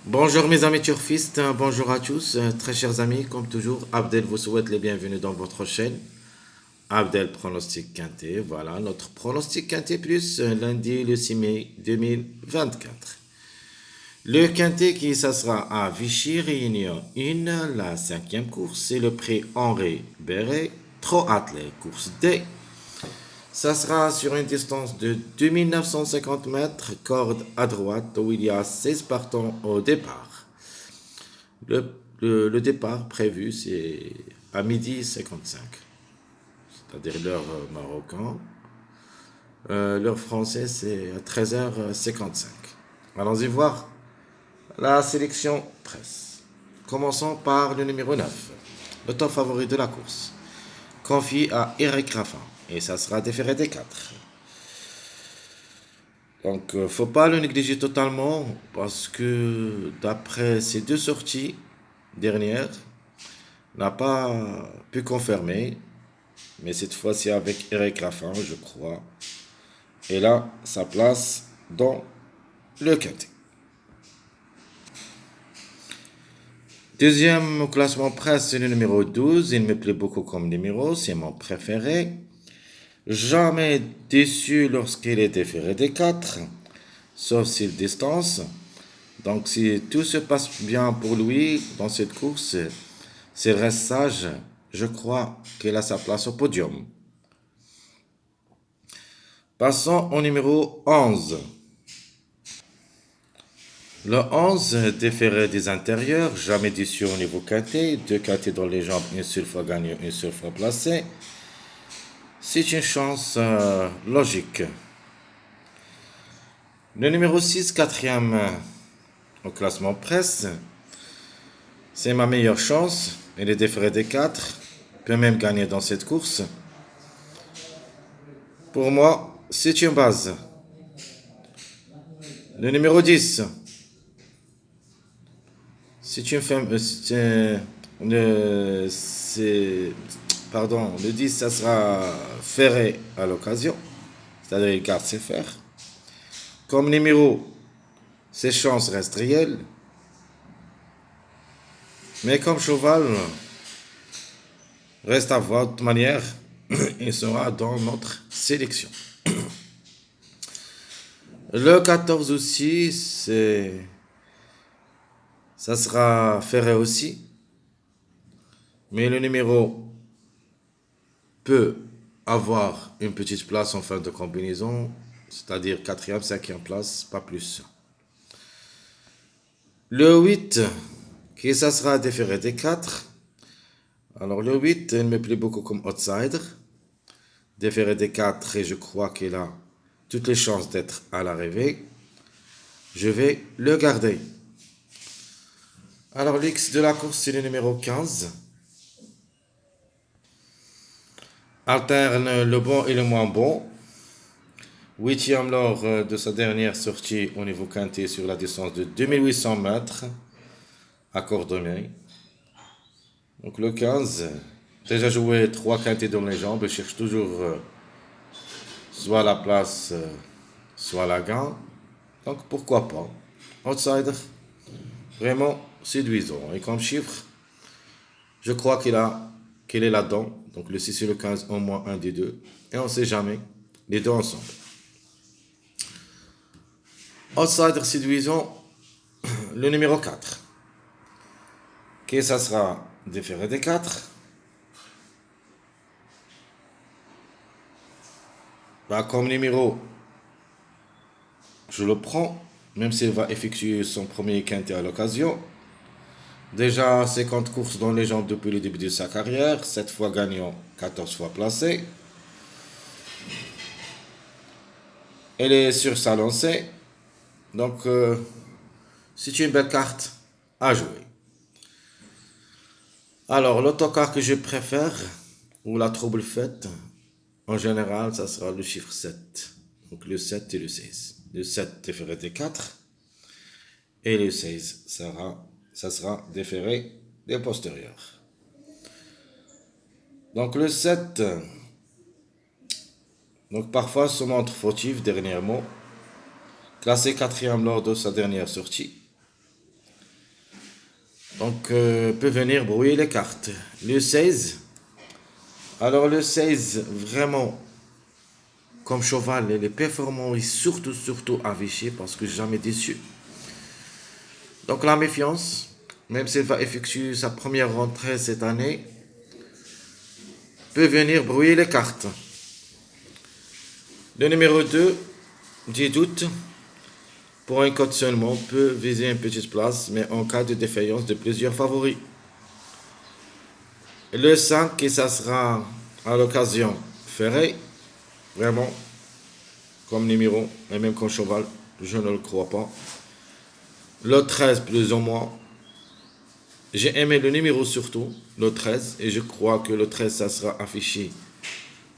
Bonjour mes amis turfistes, bonjour à tous, très chers amis, comme toujours, Abdel vous souhaite les bienvenus dans votre chaîne. Abdel Pronostic Quintet, voilà notre pronostic Quintet plus lundi le 6 mai 2024. Le Quintet qui ça sera à Vichy Réunion 1, la cinquième course, c'est le prix Henri Béret, Trop attelé, course D. Ça sera sur une distance de 2950 mètres, corde à droite, où il y a 16 partants au départ. Le départ prévu, c'est à midi 55, c'est-à-dire l'heure marocaine. L'heure française, c'est à 13h55. Allons-y voir la sélection presse. Commençons par le numéro 9, le top favori de la course, confié à Eric Raffin, et ça sera déféré des 4. Donc, faut pas le négliger totalement, parce que d'après ces deux sorties dernières, n'a pas pu confirmer, mais cette fois-ci avec Eric Raffin, je crois. Et là, sa place dans le quintet. Deuxième au classement presse, c'est le numéro 12. Il me plaît beaucoup comme numéro, c'est mon préféré. Jamais déçu lorsqu'il est déféré des 4, sauf s'il distance. Donc si tout se passe bien pour lui dans cette course, s'il reste sage, je crois qu'il a sa place au podium. Passons au numéro 11. Le 11, déféré des intérieurs, jamais déçu au niveau quintet, deux quintets dans les jambes, une seule fois gagné, une seule fois placé. C'est une chance logique. Le numéro 6, quatrième au classement presse, c'est ma meilleure chance. Il est déféré des 4, peut même gagner dans cette course. Pour moi, c'est une base. Le numéro 10, c'est une femme. Le 10, ça sera ferré à l'occasion. C'est-à-dire, il garde ses fers. Comme numéro, ses chances restent réelles. Mais comme cheval, reste à voir de toute manière. Il sera dans notre sélection. Le 14 aussi, ça sera ferré aussi. Mais le numéro peut avoir une petite place en fin de combinaison, c'est-à-dire quatrième, cinquième place, pas plus. Le 8, qui ça sera déféré des 4. Alors le 8, il me plaît beaucoup comme outsider. Déféré des 4 et je crois qu'il a toutes les chances d'être à l'arrivée. Je vais le garder. Alors l'X de la course, c'est le numéro 15. Alterne le bon et le moins bon. Huitième lors de sa dernière sortie au niveau quintet sur la distance de 2800 mètres à Cordonnier. Donc le 15, déjà joué 3 quintets dans les jambes, il cherche toujours soit la place, soit la gagne. Donc pourquoi pas. Outsider, vraiment séduisant. Et comme chiffre, je crois qu'il est là-dedans. Donc le 6 et le 15, au moins un des deux. Et on ne sait jamais, les deux ensemble. Outsider séduisant, le numéro 4. Qui ça sera déféré des 4. Bah, comme numéro, je le prends, même s'il va effectuer son premier quintet à l'occasion. Déjà 50 courses dans les jambes depuis le début de sa carrière, 7 fois gagnant, 14 fois placé. Elle est sur sa lancée, donc c'est une belle carte à jouer. Alors, l'autocar que je préfère, ou la trouble faite, en général, ça sera le chiffre 7. Donc le 7 et le 16. Le 7 déféré des 4. Et le 16, ça sera déféré des postérieurs. Donc le 7, donc parfois se montre fautif dernièrement. Classé quatrième lors de sa dernière sortie. Donc, peut venir brouiller les cartes. Le 16. Alors, le 16, vraiment, comme cheval, il est performant et surtout à Vichy parce que jamais déçu. Donc, la méfiance, même s'il va effectuer sa première rentrée cette année, peut venir brouiller les cartes. Le numéro 2, 10 doutes, pour un code seulement, peut viser une petite place, mais en cas de défaillance de plusieurs favoris. Le 5, et ça sera à l'occasion ferré, vraiment, comme numéro, et même comme cheval, je ne le crois pas. Le 13, plus ou moins. J'ai aimé le numéro surtout, le 13, et je crois que le 13, ça sera affiché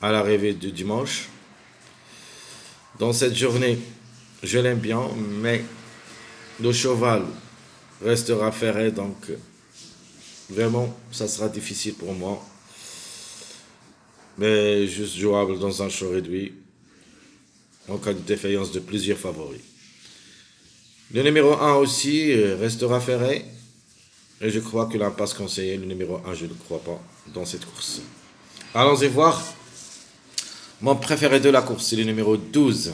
à l'arrivée du dimanche. Dans cette journée, je l'aime bien, mais le cheval restera ferré, donc vraiment, ça sera difficile pour moi. Mais juste jouable dans un show réduit, en cas de défaillance de plusieurs favoris. Le numéro 1 aussi restera ferré, et je crois que l'impasse conseillée, le numéro 1, je ne le crois pas dans cette course. Allons-y voir. Mon préféré de la course, c'est le numéro 12.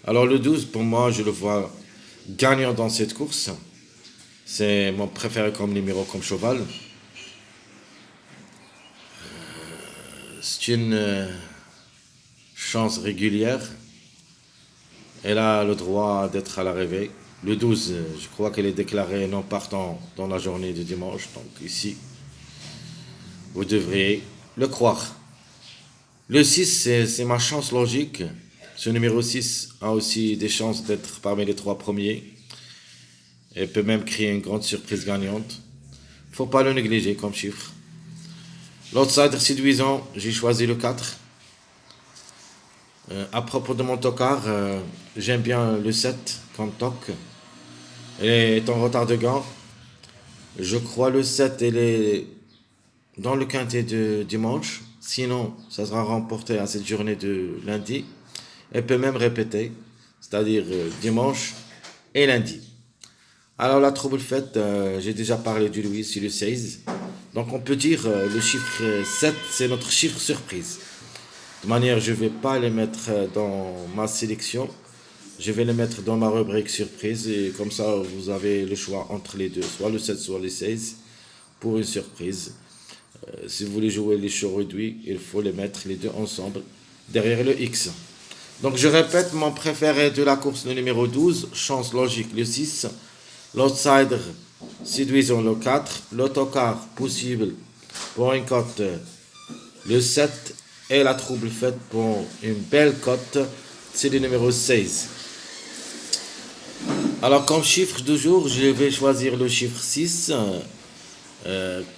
Alors le 12, pour moi, je le vois gagnant dans cette course. C'est mon préféré comme numéro, comme cheval. C'est une chance régulière. Elle a le droit d'être à l'arrivée. Le 12, je crois qu'elle est déclarée non partant dans la journée de dimanche. Donc ici, vous devriez le croire. Le 6, c'est ma chance logique. Ce numéro 6 a aussi des chances d'être parmi les 3 premiers. Et peut même créer une grande surprise gagnante. Faut pas le négliger comme chiffre. L'outsider séduisant, j'ai choisi le 4. À propos de mon tocard, j'aime bien le 7 comme toc. Elle est en retard de gants. Je crois le 7, elle est dans le quintet de dimanche. Sinon, ça sera remporté à cette journée de lundi. Elle peut même répéter, c'est-à-dire dimanche et lundi. Alors la trouble faite, j'ai déjà parlé du Louis, c'est le 16. Donc on peut dire le chiffre 7, c'est notre chiffre surprise. De manière, je ne vais pas les mettre dans ma sélection. Je vais les mettre dans ma rubrique surprise. Et comme ça, vous avez le choix entre les deux. Soit le 7, soit le 16 pour une surprise. Si vous voulez jouer les shows réduits, il faut les mettre les deux ensemble derrière le X. Donc je répète, mon préféré de la course, le numéro 12. Chance logique, le 6. L'outsider, séduisant, le 4. L'autocar, possible pour une cote, le 7. Et la trouble faite pour une belle cote, c'est le numéro 16. Alors comme chiffre du jour, je vais choisir le chiffre 6,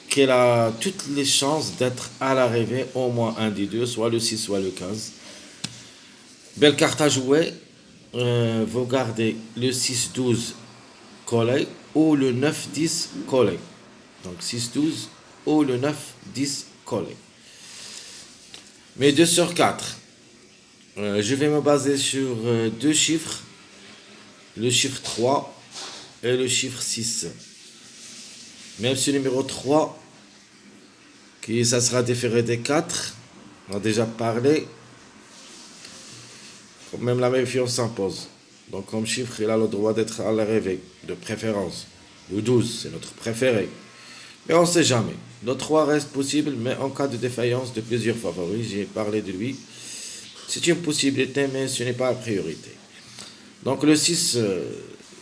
qu'elle a toutes les chances d'être à l'arrivée, au moins un des deux, soit le 6, soit le 15. Belle carte à jouer, vous gardez le 6-12 collé ou le 9-10 collé. Donc 6-12 ou le 9-10 collé. Mais 2 sur 4. Je vais me baser sur deux chiffres, le chiffre 3 et le chiffre 6. Même ce numéro 3, qui ça sera différé des 4, on a déjà parlé, même la méfiance s'impose. Donc comme chiffre, il a le droit d'être à l'arrivée, de préférence. Le 12, c'est notre préféré. Mais on ne sait jamais. Le 3 reste possible, mais en cas de défaillance de plusieurs favoris, j'ai parlé de lui. C'est une possibilité, mais ce n'est pas la priorité. Donc le 6,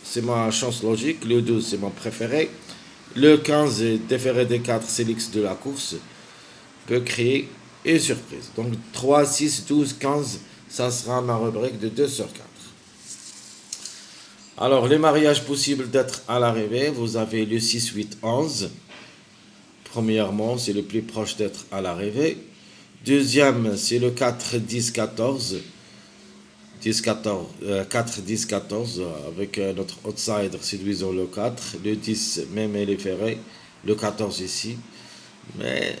c'est ma chance logique. Le 12, c'est mon préféré. Le 15, déféré des 4, c'est l'X de la course. Peut créer une surprise. Donc 3, 6, 12, 15, ça sera ma rubrique de 2 sur 4. Alors les mariages possibles d'être à l'arrivée, vous avez le 6, 8, 11. Premièrement, c'est le plus proche d'être à l'arrivée. Deuxième, c'est le 4, 10, 14. 10, 14, 4, 10, 14, avec notre outsider séduisant le 4. Le 10, même elle est ferré. Le 14 ici. Mais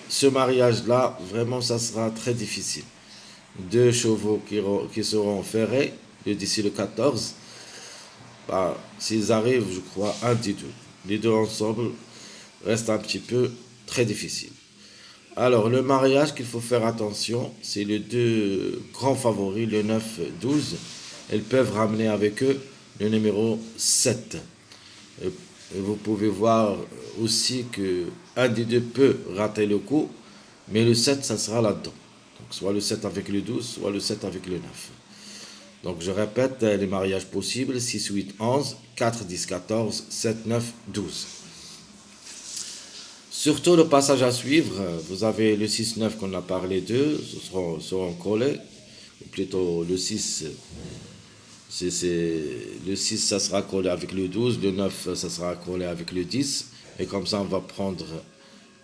ce mariage-là, vraiment, ça sera très difficile. Deux chevaux qui seront ferrés, le 10 et le 14. Bah, s'ils arrivent, je crois, un des deux. les deux ensemble reste un petit peu très difficile. Alors, le mariage qu'il faut faire attention, c'est les deux grands favoris, le 9-12. Elles peuvent ramener avec eux le numéro 7. Et vous pouvez voir aussi que un des deux peut rater le coup, mais le 7, ça sera là-dedans. Donc, soit le 7 avec le 12, soit le 7 avec le 9. Donc, je répète, les mariages possibles, 6, 8, 11, 4, 10, 14, 7, 9, 12. Surtout le passage à suivre, vous avez le 6-9 qu'on a parlé d'eux, seront collés, ou plutôt le 6, le 6 ça sera collé avec le 12, le 9 ça sera collé avec le 10, et comme ça on va prendre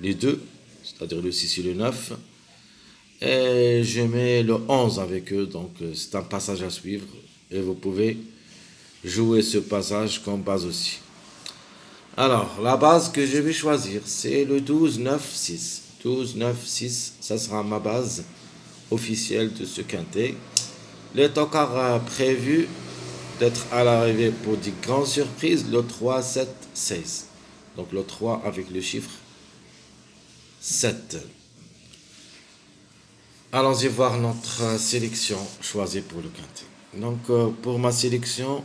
les deux, c'est-à-dire le 6 et le 9, et je mets le 11 avec eux, donc c'est un passage à suivre, et vous pouvez jouer ce passage comme base aussi. Alors, la base que je vais choisir, c'est le 12-9-6. 12-9-6, ça sera ma base officielle de ce quintet. Il est encore prévu d'être à l'arrivée pour des grandes surprises, le 3-7-16. Donc le 3 avec le chiffre 7. Allons-y voir notre sélection choisie pour le quintet. Donc pour ma sélection,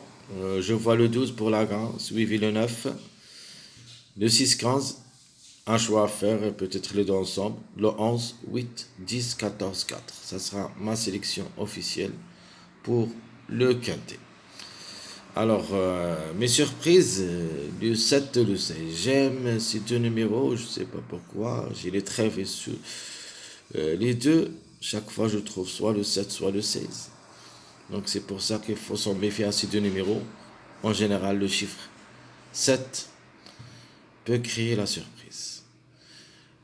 je vois le 12 pour la grande, suivi le 9. Le 6-15, un choix à faire, et peut-être les deux ensemble. Le 11, 8, 10, 14, 4. Ça sera ma sélection officielle pour le quintet. Alors, mes surprises, le 7 et le 16. J'aime ces deux numéros, je ne sais pas pourquoi. J'ai les trèfles sur les deux. Chaque fois, je trouve soit le 7, soit le 16. Donc, c'est pour ça qu'il faut s'en méfier à ces deux numéros. En général, le chiffre 7 peut créer la surprise.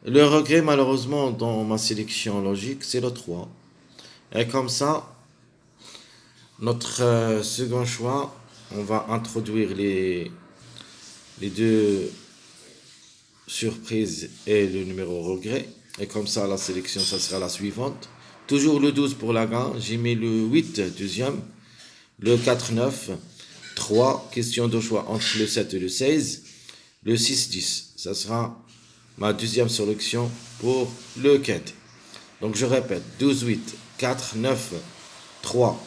Le regret, malheureusement, dans ma sélection logique, c'est le 3. Et comme ça, notre second choix, on va introduire les deux surprises et le numéro regret. Et comme ça, la sélection, ça sera la suivante. Toujours le 12 pour la grande. J'ai mis le 8, deuxième. Le 4, 9. 3. Question de choix entre le 7 et le 16. Le 6-10, ça sera ma deuxième sélection pour le quintet. Donc je répète, 12-8, 4, 9, 3,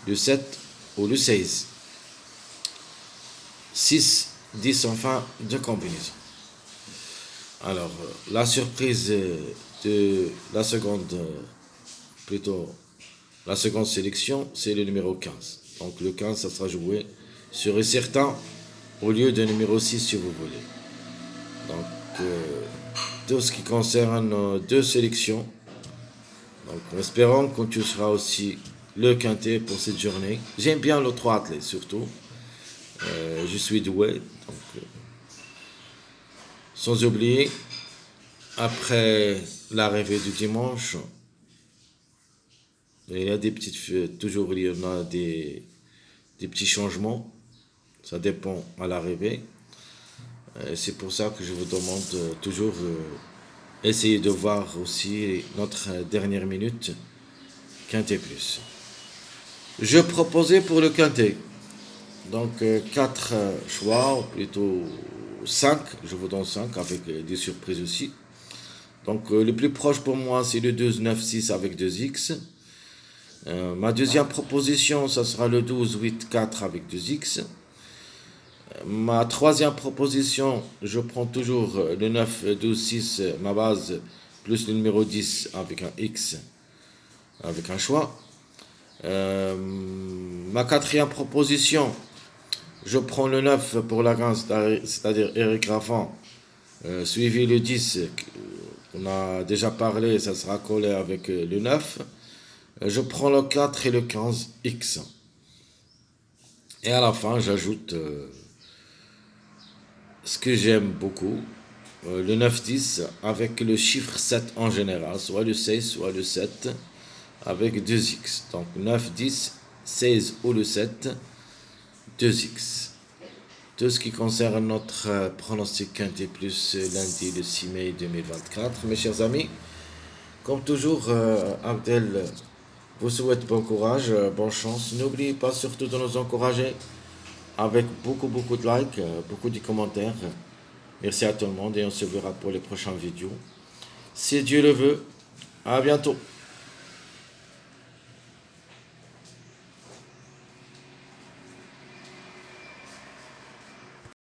le 7 ou le 16. 6, 10 en fin de combinaison. Alors, la surprise de la seconde, la seconde sélection, c'est le numéro 15. Donc le 15, ça sera joué sur et certain au lieu de numéro 6 si vous voulez. Donc, tout ce qui concerne deux sélections. Donc, espérons qu'on tuera aussi le quintet pour cette journée. J'aime bien le 3 athlètes surtout. Je suis doué. Donc, sans oublier, après l'arrivée du dimanche, il y a des petites, toujours il y en a des petits changements. Ça dépend à l'arrivée. C'est pour ça que je vous demande toujours essayer de voir aussi notre dernière minute quintet plus. Je proposais pour le quintet donc 4 choix, ou plutôt 5, je vous donne 5 avec des surprises aussi. Donc le plus proche pour moi c'est le 12, 9, 6 avec 2x. Ma deuxième proposition ça sera le 12, 8, 4 avec 2x. Ma troisième proposition, je prends toujours le 9, 12, 6, ma base, plus le numéro 10 avec un X, avec un choix. Ma quatrième proposition, je prends le 9 pour la grande, c'est-à-dire Eric Raffan, suivi le 10, on a déjà parlé, ça sera collé avec le 9. Je prends le 4 et le 15, X. Et à la fin, j'ajoute ce que j'aime beaucoup, le 9-10 avec le chiffre 7 en général, soit le 16, soit le 7, avec 2x. Donc 9, 10, 16 ou le 7, 2x. Tout ce qui concerne notre pronostic quintet plus lundi le 6 mai 2024. Mes chers amis, comme toujours, Abdel vous souhaite bon courage, bonne chance. N'oubliez pas surtout de nous encourager avec beaucoup de likes, beaucoup de commentaires. Merci à tout le monde et on se verra pour les prochaines vidéos. Si Dieu le veut, à bientôt.